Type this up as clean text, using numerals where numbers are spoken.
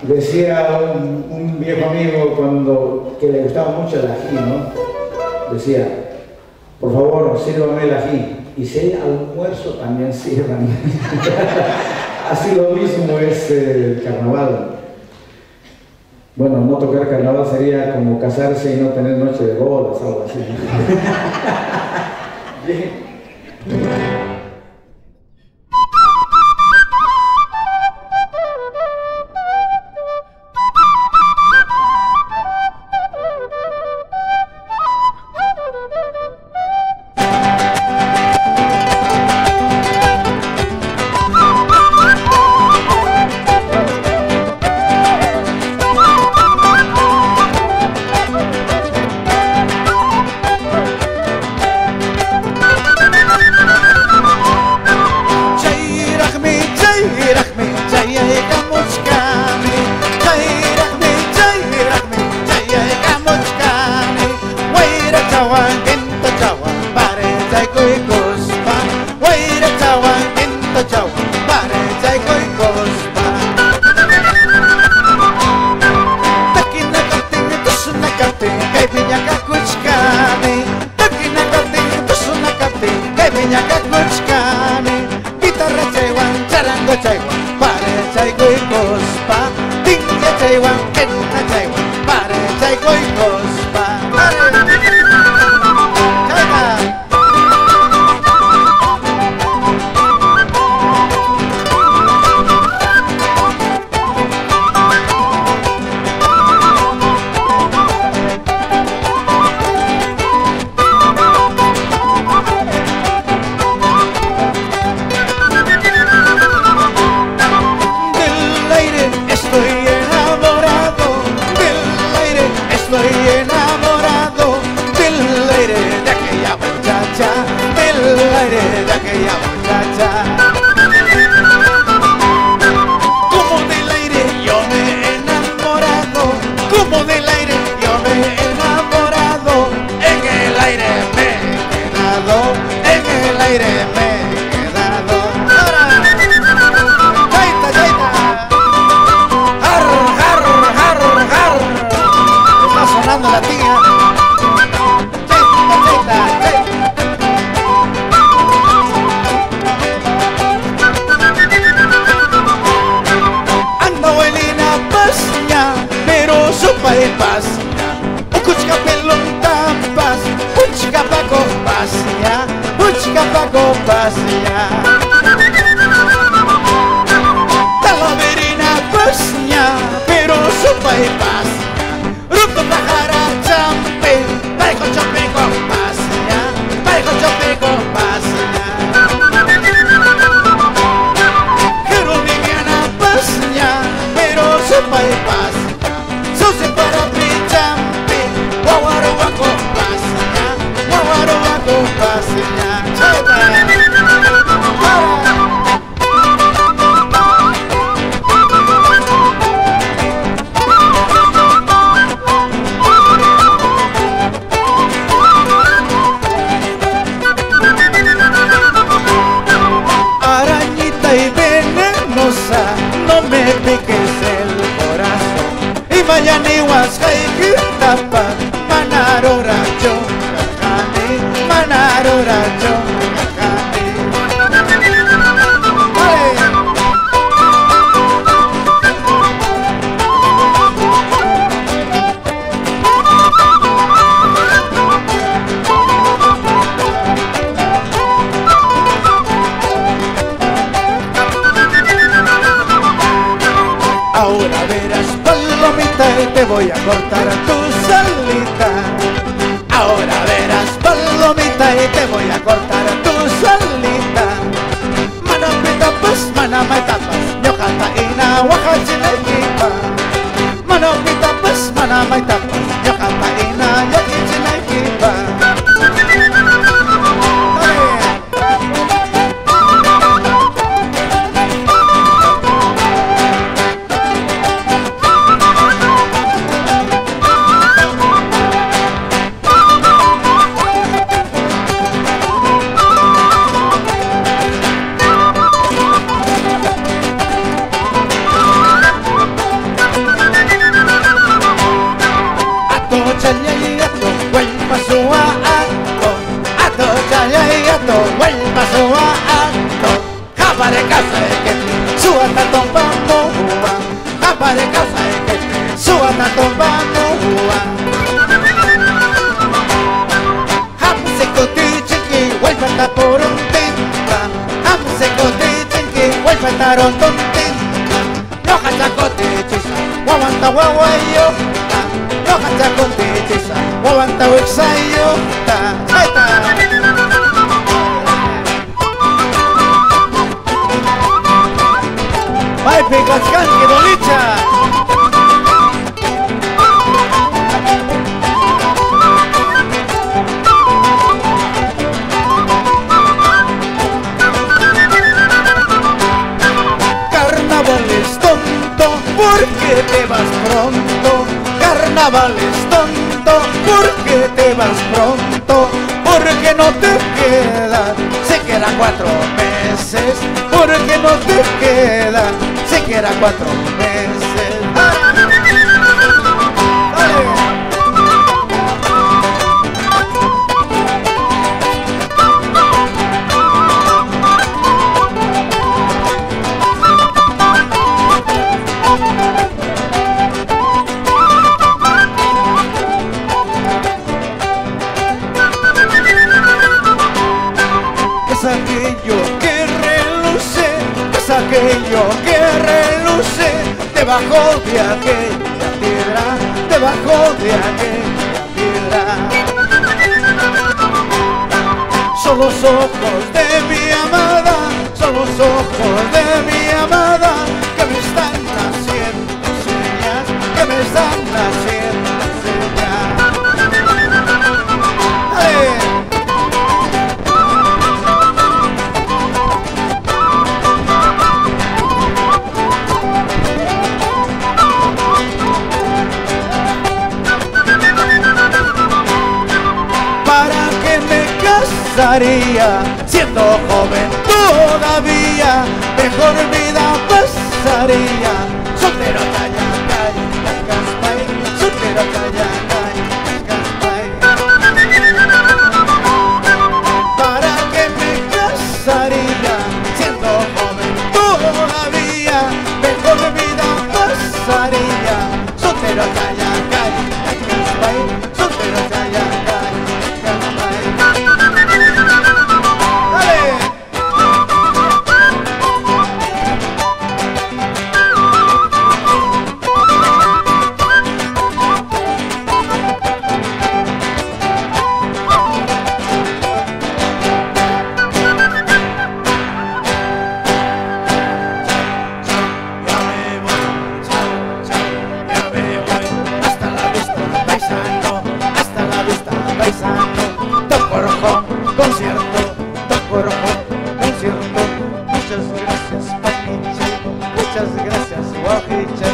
Decía un viejo amigo que le gustaba mucho el ají, ¿no? Decía, por favor, sírvame el ají. Y si hay almuerzo, también sirvan. Así lo mismo es el carnaval. Bueno, no tocar carnaval sería como casarse y no tener noche de bodas, algo así. Bien. ta guaguayo ta no cancha con tichisa guanta wexayo ta ta vai picascan que dolicha carnaval es tonto porque te vas pronto carnaval es tonto porque te vas pronto porque no te quedan siquiera 4 meses porque no te quedan siquiera 4 meses. ¡Dale! Es aquello que reluce, es aquello que reluce debajo de aquella piedra, debajo de aquella piedra. Son los ojos de mi amada, son los ojos de mi amada que me están haciendo señas, que me están haciendo señas. ¡Dale! Siendo joven todavía, mejor vida pasaría. Soltero calla, calla, caspay, soltero calla, calla, caspay. ¿Para qué me casaría? Siendo joven todavía, mejor vida pasaría. Soltero calla, calla, caspay, soltero calla, calla. Concierto, concierto. Muchas gracias, Paquiche. Muchas gracias, Guajiche.